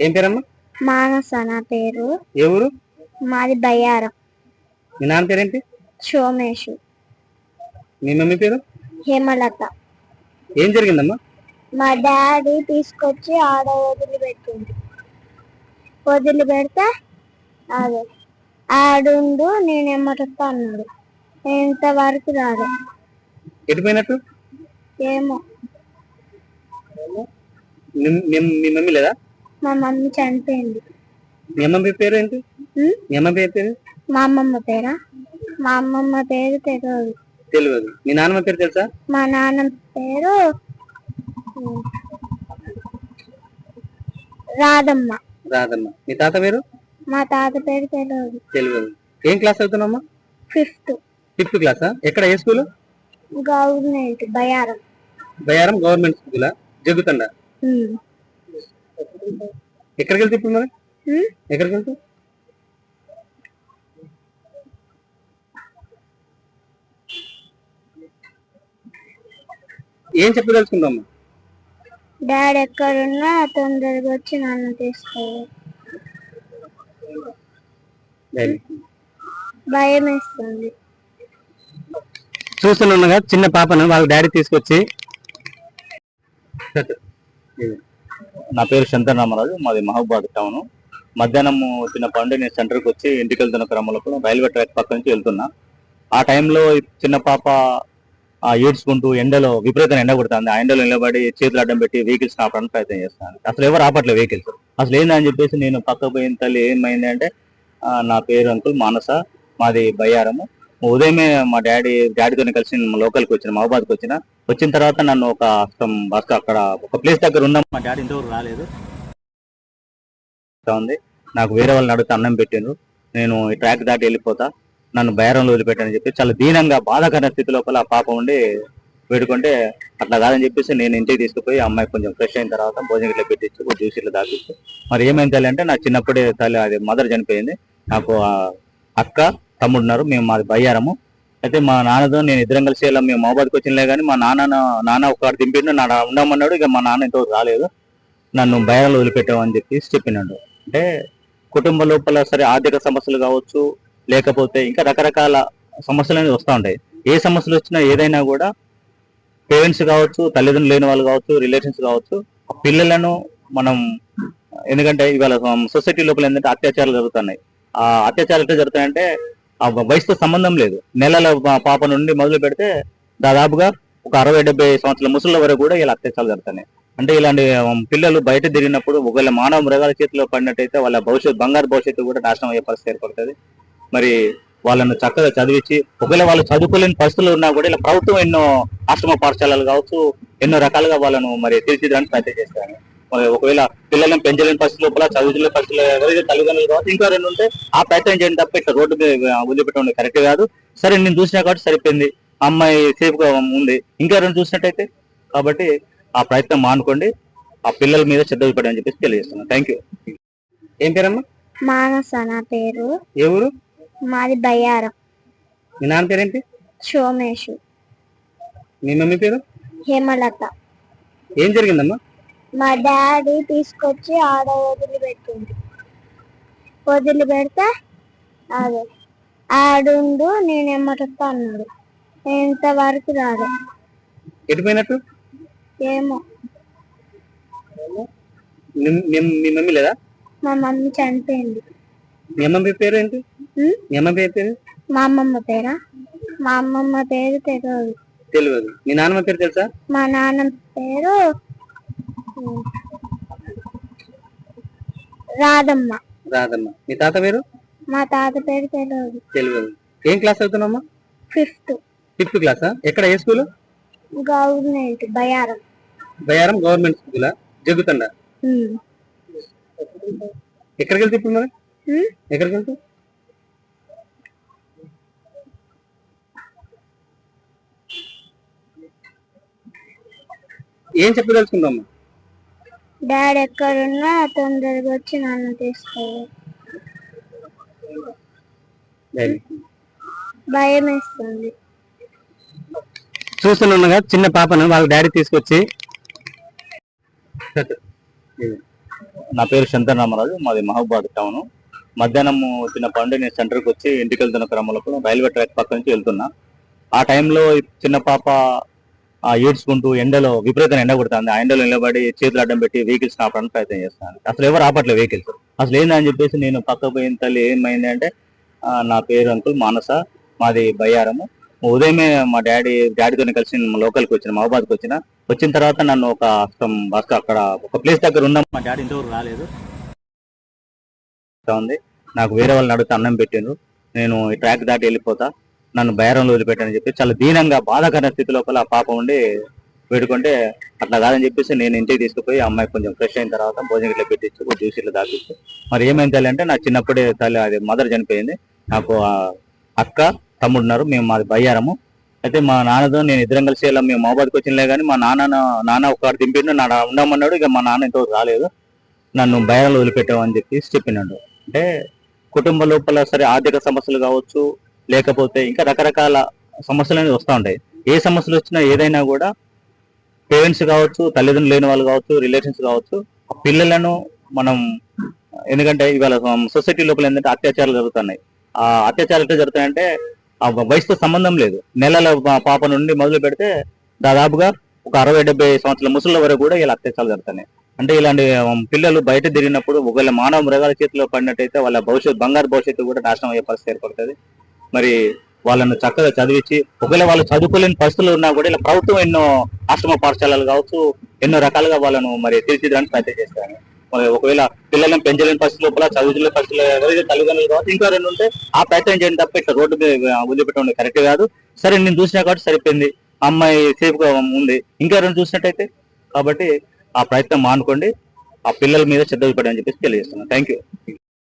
ఏం పేరమ్మా? మానస నా పేరు. ఏ ఊరు? మాది బయ్యారం. మీ నాన్న పేరేంటి? సోమేష్. మీ మమ్మీ పేరు? హేమలత. ఏం జరిగిందమ్మా? మా డాడీ తీసుకొచ్చి ఆడ వదిలిపెడితే అదే ఆడుండు నేనేమటొస్తా అన్నాడు. ఇంతవరకు రాదు. ఎటుపోయినట్టు? ఏమో. మీ మమ్మీ లేదా? మా మమ్మీ చనిపోయింది. మీ అమ్మమ్మ పేరు ఏంటి? మీ అమ్మ పేరు? మా అమ్మమ్మ పేరా? మా అమ్మమ్మ పేరు తెలియదు. మీ నాన్నమ్మ పేరు తెలుసా? మా నాన్న పేరు రాధమ్మ. రాధమ్మ. మీ తాత పేరు? మా తాత పేరు తెలియదు. ఏం క్లాస్ అవుతున్నామ్మా? ఫిఫ్త్ క్లాసా? ఎక్కడ? ఏ school? Government Bayyaram. Bayyaram government స్కూలా? జగ్గుతండ. ఎక్కడికి వెళ్తే ఇప్పుడు మరి? ఎక్కడికి వెళ్తే? ఏం చెప్పదలుచుకుంటామ్మా? డాడీ ఎక్కడున్నా తొందరగా వచ్చి నన్ను తీసుకోవాలి. భయం వేస్తుంది. చూస్తున్నా చిన్న పాపను వాళ్ళ డాడీ తీసుకొచ్చి. నా పేరు శంకర్ రామరాజు, మాది మహబూబాద్ టౌన్. మధ్యాహ్నం చిన్న పండు నేను సెంటర్కి వచ్చి ఇంటికి వెళ్తున్న క్రమంలో రైల్వే ట్రాక్ పక్క నుంచి వెళ్తున్నా. ఆ టైంలో చిన్న పాప ఏడ్చుకుంటూ ఎండలో విపరీతంగా ఎండ కొడుతుంది. ఆ ఎండలో నిలబడి చేతులు అడ్డం పెట్టి వెహికల్స్ ఆపడానికి ప్రయత్నం చేస్తాను. అసలు ఎవరు ఆపట్లేదు వెహికల్స్. అసలు ఏందని చెప్పేసి నేను పక్క పోయిన తల్లి ఏమైంది అంటే, నా పేరు అంకుల్ మానస, మాది బయ్యారము. ఉదయమే మా డాడీతో కలిసి లోకల్కి వచ్చిన మహబాద్కి వచ్చిన తర్వాత నన్ను ఒక బస్ అక్కడ ఒక ప్లేస్ దగ్గర ఉన్నాం. మా డాడీ ఇంతవరకు రాలేదు. ఉంది నాకు వేరే వాళ్ళని అడిగితే అన్నం పెట్టిండ్రు. నేను ఈ ట్రాక్ దాటి వెళ్ళిపోతా, నన్ను బయ్యారంలో వదిలిపెట్టానని చెప్పి చాలా దీనంగా బాధాకరమైన స్థితి లోపల ఆ పాప ఉండి వేడుకుంటే, అట్లా కాదని చెప్పేసి నేను ఇంటికి తీసుకుపోయి అమ్మాయి కొంచెం ఫ్రెష్ అయిన తర్వాత భోజనం ఇట్లా పెట్టించి ఒక జ్యూస్ ఇట్లా దాపిస్తే, మరి ఏమైంది తల్లి అంటే, నాకు చిన్నప్పుడే తల్లి అది మదర్ చనిపోయింది. నాకు అక్క తమ్ముడు ఉన్నారు. మేము మాది బయ్యారము. అయితే మా నాన్నతో నేను ఇద్దరం కలిసి ఇలా మేము మహబాద్కి వచ్చినలే కానీ మా నాన్న ఒకటి దింపిండు, నా ఉండమన్నాడు. ఇక మా నాన్న ఇంతవరకు రాలేదు. నన్ను బయ్యారంలో వదిలిపెట్టామని చెప్పి చెప్పినాడు. అంటే కుటుంబ లోపల సరే ఆర్థిక సమస్యలు కావచ్చు, లేకపోతే ఇంకా రకరకాల సమస్యలు అనేవి వస్తూ ఉంటాయి. ఏ సమస్యలు వచ్చినా ఏదైనా కూడా పేరెంట్స్ కావచ్చు, తల్లిదండ్రులు లేని వాళ్ళు కావచ్చు, రిలేషన్స్ కావచ్చు, పిల్లలను మనం, ఎందుకంటే ఇవాళ సొసైటీ లోపల ఏంటంటే అత్యాచారాలు జరుగుతున్నాయి. ఆ అత్యాచారాలు ఎట్లా జరుగుతాయంటే ఆ వయసుతో సంబంధం లేదు. నెలల పాప నుండి మొదలు పెడితే దాదాపుగా ఒక 60-70 సంవత్సరాల ముసళ్ళ వరకు కూడా ఇలా అత్యాచారాలు జరుగుతున్నాయి. అంటే ఇలాంటి పిల్లలు బయట తిరిగినప్పుడు ఒకవేళ మానవ మృగాల చేతిలో పడినట్టయితే వాళ్ళ బంగారు భవిష్యత్తు కూడా నాశనం అయ్యే పరిస్థితి ఏర్పడుతుంది. మరి వాళ్ళను చక్కగా చదివించి, ఒకవేళ వాళ్ళు చదువుకోలేని పరిస్థితులు ఉన్నా కూడా ఇలా ప్రభుత్వం ఎన్నో ఆశ్రమ పాఠశాలలు కావచ్చు, ఎన్నో రకాలుగా వాళ్ళను మరి తీర్చిదిద్దడానికి ప్రయత్నం చేస్తాను. ఒకవేళ పిల్లలను పెంచలేని పరిస్థితి లోపల, చదువులేని పరిస్థితులు ఎవరైతే తల్లిదండ్రులు కావచ్చు ఇంకా రెండు ఉంటే ఆ ప్రయత్నం చేయడం తప్ప ఇట్లా రోడ్డు మీద వదిలిపెట్టడం కరెక్ట్ కాదు. సరే నేను చూసినా కాబట్టి సరిపోయింది, అమ్మాయి సేఫ్ గా ఉంది. ఇంకా రెండు చూసినట్టయితే, కాబట్టి ఆ ప్రయత్నం మానుకోండి, ఆ పిల్లల మీద శ్రద్ధ చూపడని చెప్పేసి తెలియజేస్తున్నాను. Thank you. ఏం పేరమ్మా? మానస నా పేరు. ఏ ఊరు? మాది బయ్యారం. మీ నాన్న పేరేంటి? సోమేష్. మీ మమ్మీ పేరు? హేమలత. ఏం జరిగిందమ్మా? మా డాడీ తీసుకొచ్చి ఆడ వదిలిపెడితే అదే ఆడుండు నేనేమటొస్తా అన్నాడు. ఇంతవరకు రాదు. ఎటుపోయినట్టు? ఏమో. మీ మమ్మీ లేదా? మా మమ్మీ చనిపోయింది. మీ అమ్మమ్మ పేరు ఏంటి? మీ అమ్మ పేరు? మా అమ్మమ్మ పేరా? మా అమ్మమ్మ పేరు తెలియదు. మీ నాన్నమ్మ పేరు తెలుసా? మా నాన్న పేరు రాధమ్మ. రాధమ్మ. మీ తాత పేరు? మా తాత పేరు తెలియదు. ఏం క్లాస్ అవుతున్నామ్మా? ఫిఫ్త్ క్లాసా? ఎక్కడ? ఏ school? Government Bayyaram. Bayyaram government స్కూలా? జగ్గుతండ. ఎక్కడికి వెళ్తే ఇప్పుడు మరి? ఎక్కడికి వెళ్తే? ఏం చెప్పదలుచుకుంటామ్మా? డాడీ ఎక్కడున్నా తొందరగా వచ్చి నన్ను తీసుకోవాలి. భయం వేస్తుంది. చూస్తున్నా చిన్న పాపను వాళ్ళ డాడీ తీసుకొచ్చి నా పేరు శంకర్ రామరాజు, మాది మహబూబాద్ టౌన్. మధ్యాహ్నం చిన్నప్పటి నుండి నేను సెంటర్కి వచ్చి ఇంటికి వెళ్తున్న క్రమంలో రైల్వే ట్రాక్ పక్క నుంచి వెళ్తున్నా. ఆ టైంలో చిన్న పాప ఏడ్చుకుంటూ ఎండలో విపరీతంగా ఎండ కొడుతుంది. ఆ ఎండలో నిలబడి చేతులు అడ్డం పెట్టి వెహికల్స్ ఆపడానికి ప్రయత్నం చేస్తాను. అసలు ఎవరు ఆపట్లేదు వెహికల్స్. అసలు ఏందని చెప్పేసి నేను పక్క పోయిన తల్లి ఏమైంది అంటే, నా పేరు అంకుల్ మానస, మాది బయ్యారము. ఉదయమే మా డాడీతో కలిసి లోకల్కి వచ్చిన, మహబాద్కి వచ్చిన తర్వాత నన్ను అక్కడ ఒక ప్లేస్ దగ్గర ఉన్నాం. మా డాడీ ఇంతవరకు రాలేదు. ఉంది, నాకు వేరే వాళ్ళని అడిగితే అన్నం పెట్టిండ్రు. నేను ఈ ట్రాక్ దాటి వెళ్ళిపోతా, నన్ను బయారంలో వదిలిపెట్టానని చెప్పి చాలా దీనంగా బాధాకరమైన స్థితి లోపల ఆ పాప ఉండి వేడుకుంటే, అట్లా కాదని చెప్పేసి నేను ఇంటికి తీసుకుపోయి అమ్మాయి కొంచెం ఫ్రెష్ అయిన తర్వాత భోజనం ఇట్లా పెట్టించు, జ్యూస్ ఇట్లా తాపించు. మరి ఏమైంది తల్లి అంటే, నా చిన్నప్పుడే తల్లి అది మదర్ చనిపోయింది. నాకు అక్క తమ్ముడు ఉన్నారు, మేము మాది బయ్యారము. అయితే మా నాన్నతో నేను ఇద్దరం కలిసి ఇలా మేము మహబాద్కి వచ్చినలే కానీ మా నాన్న ఒకటి దింపిండు, ఉండమన్నాడు. ఇక మా నాన్న ఇంతవరకు రాలేదు, నన్ను బయారంలో వదిలిపెట్టామని చెప్పి చెప్పినాడు. అంటే కుటుంబ లోపల సరే ఆర్థిక సమస్యలు కావచ్చు, లేకపోతే ఇంకా రకరకాల సమస్యలు అనేవి వస్తూ ఉంటాయి. ఏ సమస్యలు వచ్చినా ఏదైనా కూడా పేరెంట్స్ కావచ్చు, తల్లిదండ్రులు లేని వాళ్ళు కావచ్చు, రిలేషన్స్ కావచ్చు, ఆ పిల్లలను మనం, ఎందుకంటే ఇవాళ సొసైటీ లోపల ఏంటంటే అత్యాచారాలు జరుగుతున్నాయి. ఆ అత్యాచారాలు ఎట్లా జరుగుతాయంటే ఆ వయసుతో సంబంధం లేదు. నెలల పాప నుండి మొదలు పెడితే దాదాపుగా ఒక 60-70 సంవత్సరాల ముసళ్ళ వరకు కూడా ఇలా అత్యాచారాలు జరుగుతున్నాయి. అంటే ఇలాంటి పిల్లలు బయట తిరిగినప్పుడు ఒకవేళ మానవ మృగాల చేతిలో పడినట్టయితే వాళ్ళ బంగారు భవిష్యత్తు కూడా నాశనం అయ్యే పరిస్థితి ఏర్పడుతుంది. మరి వాళ్ళను చక్కగా చదివించి, ఒకవేళ వాళ్ళు చదువుకోలేని పరిస్థితులు ఉన్నా కూడా ఇలా ప్రభుత్వం ఎన్నో ఆశ్రమ పాఠశాలలు కావచ్చు, ఎన్నో రకాలుగా వాళ్ళను మరి తీర్చిదిద్దడానికి ప్రయత్నం చేస్తాను. ఒకవేళ పిల్లలను పెంచలేని పరిస్థితి లోపల, చదువులేని పరిస్థితులు ఎవరైతే తల్లిదండ్రులు కావచ్చు ఇంకా రెండు ఉంటే ఆ ప్రయత్నం చేయడం తప్ప ఇట్లా రోడ్డు మీద వదిలిపెట్టడం కరెక్ట్ కాదు. సరే నేను చూసినా కాబట్టి సరిపోయింది, అమ్మాయి సేఫ్ గా ఉంది, ఇంకా రెండు చూసినట్టయితే. కాబట్టి ఆ ప్రయత్నం మానుకోండి, ఆ పిల్లల మీద శ్రద్ధ చూపడం అని చెప్పేసి తెలియజేస్తున్నాను. Thank you.